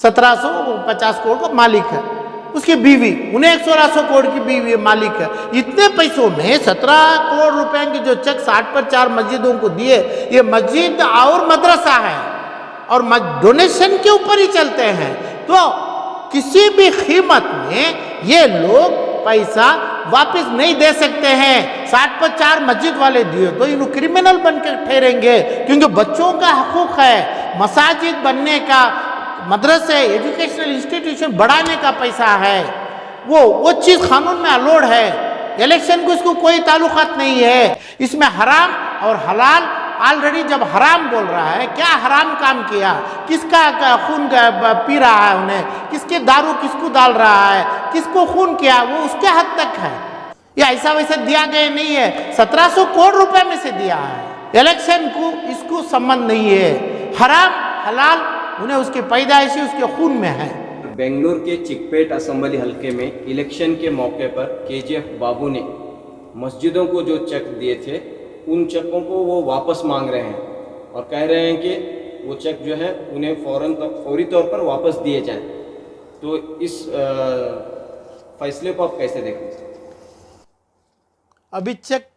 1750 करोड़ का मालिक है, उसकी बीवी, उन्हें 1600 करोड़ की बीवी मालिक है। इतने पैसों में 17 करोड़ रुपए की जो चेक 60 पर 4 मस्जिदों को दिए, ये मस्जिद और मदरसा है और डोनेशन के ऊपर ही चलते हैं। तो किसी भी कीमत में ये लोग पैसा वापस नहीं दे सकते हैं। 60 पर 4 मस्जिद वाले दिए तो इन क्रिमिनल बन के ठहरेंगे, क्योंकि बच्चों का हकूक है। मसाजिद बनने का, मदरसे, एजुकेशनल इंस्टीट्यूशन बढ़ाने का पैसा है, वो चीज़ कानून में अलाउड है। इलेक्शन को इसको कोई ताल्लुकात नहीं है। इसमें हराम और हलाल, ऑलरेडी जब हराम बोल रहा है, क्या हराम काम किया, किसका खून पी रहा है, उन्हें किसके दारू किसको डाल रहा है, किसको खून किया, वो उसके हद तक है। या ऐसा वैसा दिया गया नहीं है, 1700 करोड़ रुपए में से दिया है। इलेक्शन को इसको संबंध नहीं है। हराम हलाल उन्हें उसके पैदाइशी उसके खून में है। बेंगलुरु के चिकपेट असेंबली हलके में इलेक्शन के मौके पर केजीएफ बाबू ने मस्जिदों को जो चेक दिए थे, उन चेकों को वो वापस मांग रहे हैं और कह रहे हैं कि वो चेक जो है उन्हें फौरी तौर पर वापस दिए जाएं। तो इस फैसले को आप कैसे देखते हैं? अभी चेक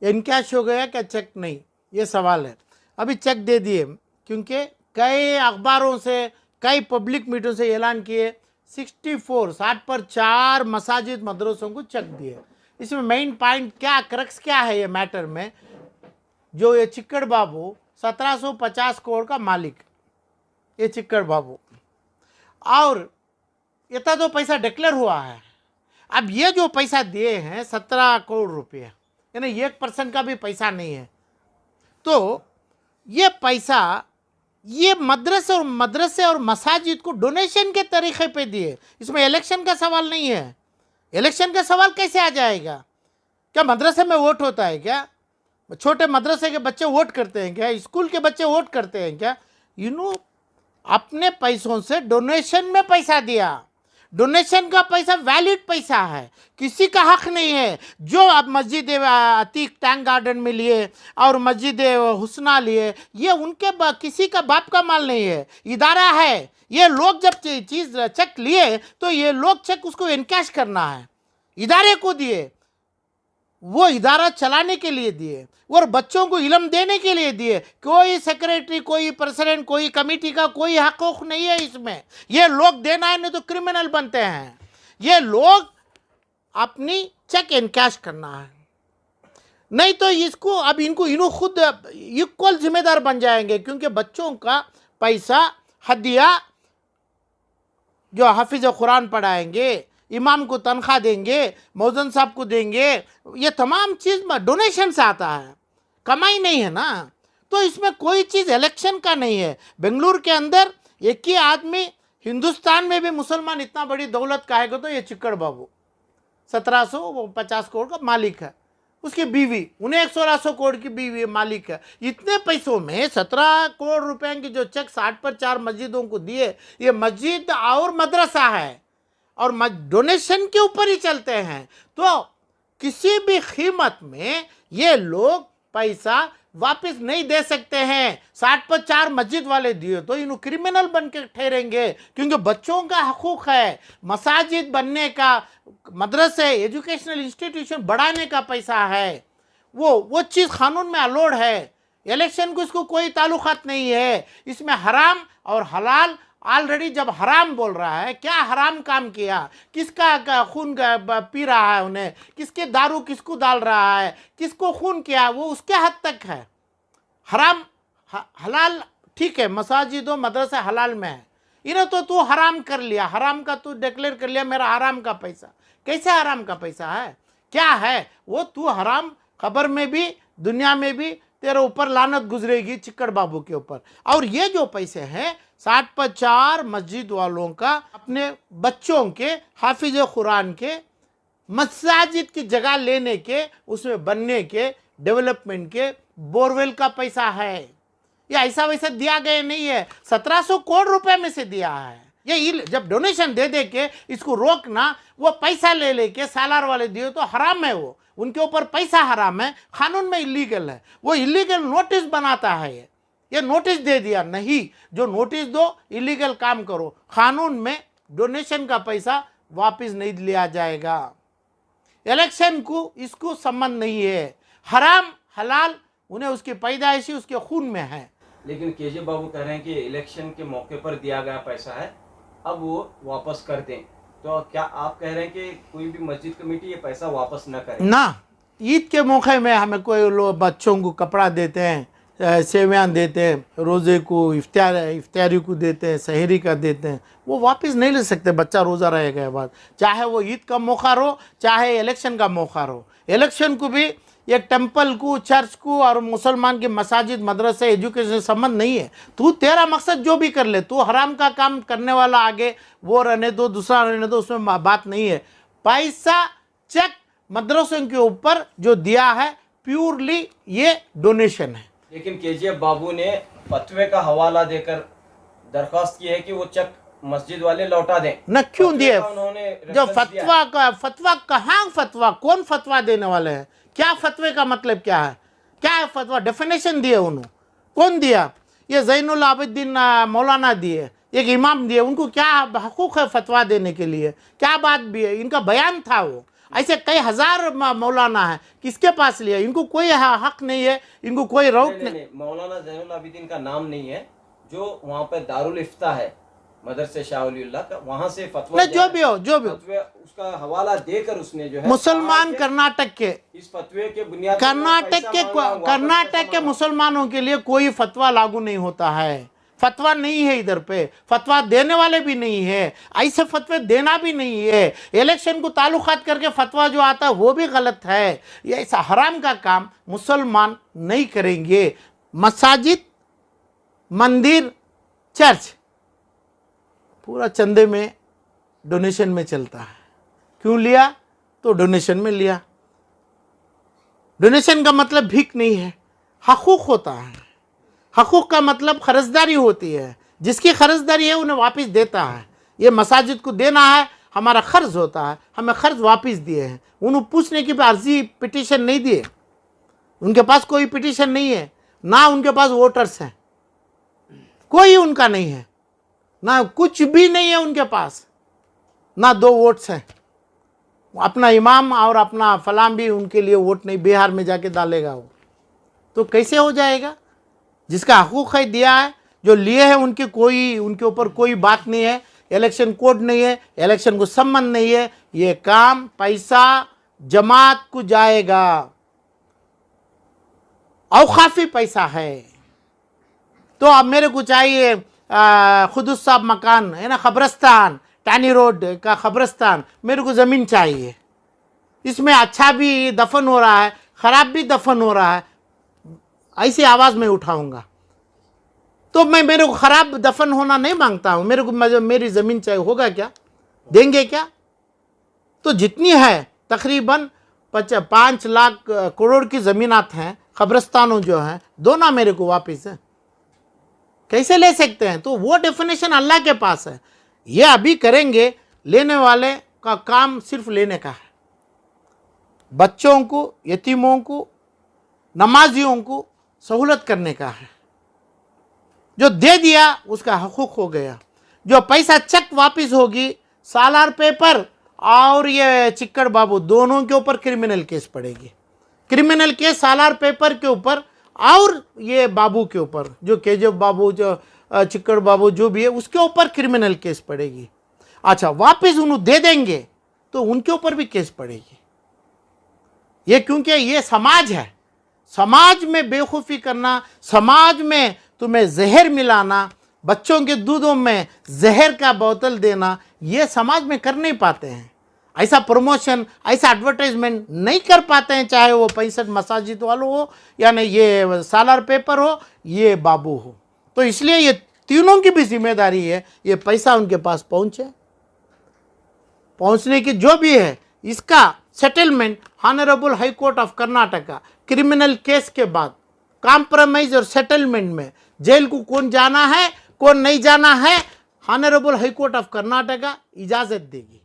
इनकैश हो गया क्या चेक नहीं, ये सवाल है। अभी चेक दे दिए, क्योंकि कई अखबारों से, कई पब्लिक मीटिंग से ऐलान किए 60 पर 4 मसाजिद मदरसों को चेक दिए। इसमें मेन पॉइंट क्या, क्रक्स क्या है ये मैटर में, जो ये चिक्कड़ बाबू 1750 करोड़ का मालिक, ये चिक्कड़ बाबू, और इतना तो पैसा डिक्लेयर हुआ है। अब ये जो पैसा दिए हैं 17 करोड़ रुपये, यानी 1% का भी पैसा नहीं है। तो ये पैसा ये मदरसे और मसाजिद को डोनेशन के तरीके पे दिए। इसमें इलेक्शन का सवाल नहीं है। इलेक्शन का सवाल कैसे आ जाएगा? क्या मदरसे में वोट होता है क्या? छोटे मदरसे के बच्चे वोट करते हैं क्या? स्कूल के बच्चे वोट करते हैं क्या? अपने पैसों से डोनेशन में पैसा दिया। डोनेशन का पैसा वैलिड पैसा है, किसी का हक नहीं है। जो आप मस्जिद अतीक टैंक गार्डन में लिए और मस्जिद हुस्ना लिए, ये उनके किसी का बाप का माल नहीं है, इदारा है। ये लोग जब चीज़ चेक लिए तो ये लोग चेक उसको इनकैश करना है, इदारे को दिए, वो इदारा चलाने के लिए दिए और बच्चों को इल्म देने के लिए दिए। कोई सेक्रेटरी, कोई प्रेसिडेंट, कोई कमेटी का कोई हक़ नहीं है इसमें। ये लोग देना है, नहीं तो क्रिमिनल बनते हैं। ये लोग अपनी चेक इनकैश करना है, नहीं तो इसको अब इनको खुद इक्वल जिम्मेदार बन जाएंगे, क्योंकि बच्चों का पैसा हदिया जो हाफिज कुरान पढ़ाएंगे, इमाम को तनख्वाह देंगे, मौजन साहब को देंगे, ये तमाम चीज़ डोनेशन से आता है, कमाई नहीं है ना। तो इसमें कोई चीज़ इलेक्शन का नहीं है। बेंगलुरु के अंदर एक ही आदमी, हिंदुस्तान में भी मुसलमान इतना बड़ी दौलत का है तो ये चिक्कड़ बाबू 1750 करोड़ का मालिक है, उसकी बीवी, उन्हें 1600 करोड़ की बीवी मालिक है। इतने पैसों में 17 करोड़ रुपए की जो चेक 60 पर 4 मस्जिदों को दिए, ये मस्जिद और मदरसा है और डोनेशन के ऊपर ही चलते हैं। तो किसी भी कीमत में ये लोग पैसा वापस नहीं दे सकते हैं। 60 पर 4 मस्जिद वाले दिए तो इन क्रिमिनल बन के ठहरेंगे, क्योंकि बच्चों का हकूक है। मसाजिद बनने का, मदरसे, एजुकेशनल इंस्टीट्यूशन बढ़ाने का पैसा है, वो चीज़ कानून में अलाउड है। इलेक्शन को इसको कोई ताल्लुकात नहीं है। इसमें हराम और हलाल, ऑलरेडी जब हराम बोल रहा है, क्या हराम काम किया, किसका खून पी रहा है, उन्हें किसके दारू किसको डाल रहा है, किसको खून किया, वो उसके हद तक है। हराम हलाल ठीक है, मसाजिदों मदरसा हलाल में है। इन्हें तो तू हराम कर लिया, हराम का तू डिक्लेयर कर लिया, मेरा हराम का पैसा। कैसे हराम का पैसा है, क्या है वो? तू हराम खबर में भी, दुनिया में भी तेरे ऊपर लानत गुजरेगी, चिक्कड़ बाबू के ऊपर। और ये जो पैसे हैं 60 पर 4 मस्जिद वालों का, अपने बच्चों के हाफिज कुरान के मसाजिद की जगह लेने के, उसमें बनने के, डेवलपमेंट के, बोरवेल का पैसा है। ये ऐसा वैसा दिया गया नहीं है, 1700 करोड़ रुपए में से दिया है। ये जब डोनेशन दे दे के इसको रोकना, वो पैसा ले लेके सालार वाले दिए तो हराम है, वो उनके ऊपर पैसा हराम है, कानून में इलीगल है। वो इलीगल नोटिस बनाता है, ये नोटिस दे दिया, नहीं, जो नोटिस दो इलीगल काम करो, कानून में डोनेशन का पैसा वापस नहीं लिया जाएगा। इलेक्शन को इसको संबंध नहीं है, हराम हलाल उन्हें उसकी पैदाइशी उसके खून में है। लेकिन केजे बाबू कह रहे हैं कि इलेक्शन के मौके पर दिया गया पैसा है, अब वो वापस कर दें। तो क्या आप कह रहे हैं कि कोई भी मस्जिद कमेटी ये पैसा वापस न करे? ना, ईद के मौके में हमें कोई लोग बच्चों को कपड़ा देते हैं, सेवयान देते हैं, रोज़े को इफ्तारी को देते हैं, सहरी का देते हैं, वो वापस नहीं ले सकते। बच्चा रोज़ा रहेगा के बाद, चाहे वो ईद का मौका हो चाहे इलेक्शन का मौका हो। इलेक्शन को भी एक टेंपल को, चर्च को और मुसलमान के मसाजिद, मदरसे, एजुकेशन से संबंध नहीं है। तू तेरा मकसद जो भी कर ले, तू हराम का काम करने वाला आगे वो रहने दो, दूसरा रहने दो, उसमें बात नहीं है। पैसा चेक मदरसों के ऊपर जो दिया है प्योरली ये डोनेशन है। लेकिन केजीएफ बाबू ने फतवे का हवाला देकर दरख्वास्त की है कि वो चेक मस्जिद वाले लौटा दें। न क्यों दिए? उन्होंने जो फतवा कहाँ फतवा, कौन फतवा देने वाले हैं? क्या फतवे का मतलब क्या है? क्या है फतवा? डेफिनेशन दिए उन्होंने, कौन दिया? ये ज़ैनुल आबिदीन मौलाना दिए, एक इमाम दिए। उनको क्या हकूक़ है फतवा देने के लिए? क्या बात भी है? इनका बयान था वो। ऐसे कई हजार मौलाना है, किसके पास लिया? इनको कोई हक नहीं है, इनको कोई रोक नहीं। मौलाना ज़ैनुल आबिदीन का नाम नहीं है, जो वहाँ पे दारुल इफ्ता है मदरसे शाह वलीउल्लाह का, वहाँ से फतवा जो भी हो उसका हवाला देकर उसने जो है मुसलमान कर्नाटक के इस फतवे के बुनियाद कर्नाटक के मुसलमानों के लिए कोई फतवा लागू नहीं होता है। फतवा नहीं है इधर पे, फतवा देने वाले भी नहीं है, ऐसे फतवे देना भी नहीं है। इलेक्शन को ताल्लुकात करके फतवा जो आता है वो भी गलत है। ये ऐसा हराम का काम मुसलमान नहीं करेंगे। मसाजिद, मंदिर, चर्च पूरा चंदे में, डोनेशन में चलता है। क्यों लिया? तो डोनेशन में लिया। डोनेशन का मतलब भीख नहीं है, हकूक़ होता है। हकूक़ का मतलब खर्चदारी होती है, जिसकी खर्चदारी है उन्हें वापस देता है। ये मसाजिद को देना है, हमारा खर्च होता है, हमें खर्च वापस दिए हैं। उन्हें पूछने की अर्जी पिटीशन नहीं दिए, उनके पास कोई पिटीशन नहीं है, ना उनके पास वोटर्स हैं, कोई उनका नहीं है, ना कुछ भी नहीं है उनके पास, ना 2 वोट्स हैं। अपना इमाम और अपना फलाम भी उनके लिए वोट नहीं बिहार में जाके डालेगा वो, तो कैसे हो जाएगा? जिसका हकूक़ है दिया है, जो लिए हैं उनके ऊपर कोई बात नहीं है। इलेक्शन कोड नहीं है, इलेक्शन को संबंध नहीं है। ये काम पैसा जमात को जाएगा, औकाफी पैसा है। तो अब मेरे को चाहिए खुदूस साहब मकान है ना, खबरस्तान, टानी रोड का खबरस्तान, मेरे को ज़मीन चाहिए। इसमें अच्छा भी दफन हो रहा है, ख़राब भी दफन हो रहा है, ऐसी आवाज़ में उठाऊंगा। तो मैं मेरे को ख़राब दफन होना नहीं मांगता हूँ, मेरे को मेरी ज़मीन चाहिए। होगा क्या? देंगे क्या? तो जितनी है तकरीबन 5 लाख करोड़ की ज़मीनात हैं, कब्रिस्तानों जो हैं, दो ना मेरे को वापस है। कैसे ले सकते हैं? तो वो डेफिनेशन अल्लाह के पास है। ये अभी करेंगे, लेने वाले का काम सिर्फ लेने का है। बच्चों को, यतीमों को, नमाजियों को सहूलत करने का है। जो दे दिया उसका हकूक़ हो गया। जो पैसा चेक वापस होगी, सालार पेपर और ये चिक्कड़ बाबू दोनों के ऊपर क्रिमिनल केस पड़ेगी। क्रिमिनल केस सालार पेपर के ऊपर और ये बाबू के ऊपर, जो केजीएफ बाबू, जो चिक्कड़ बाबू जो भी है, उसके ऊपर क्रिमिनल केस पड़ेगी। अच्छा, वापस उन्हें दे देंगे तो उनके ऊपर भी केस पड़ेगी। ये क्योंकि ये समाज है, समाज में बेवकूफ़ी करना, समाज में तुम्हें जहर मिलाना, बच्चों के दूधों में जहर का बोतल देना, ये समाज में कर नहीं पाते हैं। ऐसा प्रमोशन, ऐसा एडवर्टाइजमेंट नहीं कर पाते हैं, चाहे वो 65 मसाजिद वालों हो, यानी ये सालार पेपर हो, ये बाबू हो। तो इसलिए ये तीनों की भी जिम्मेदारी है ये पैसा उनके पास पहुँचे। पहुँचने की जो भी है, इसका settlement honourable high court of Karnataka criminal case के बाद कॉम्प्रोमाइज और सेटलमेंट में जेल को कौन जाना है, कौन नहीं जाना है, honourable high court of Karnataka इजाज़त देगी।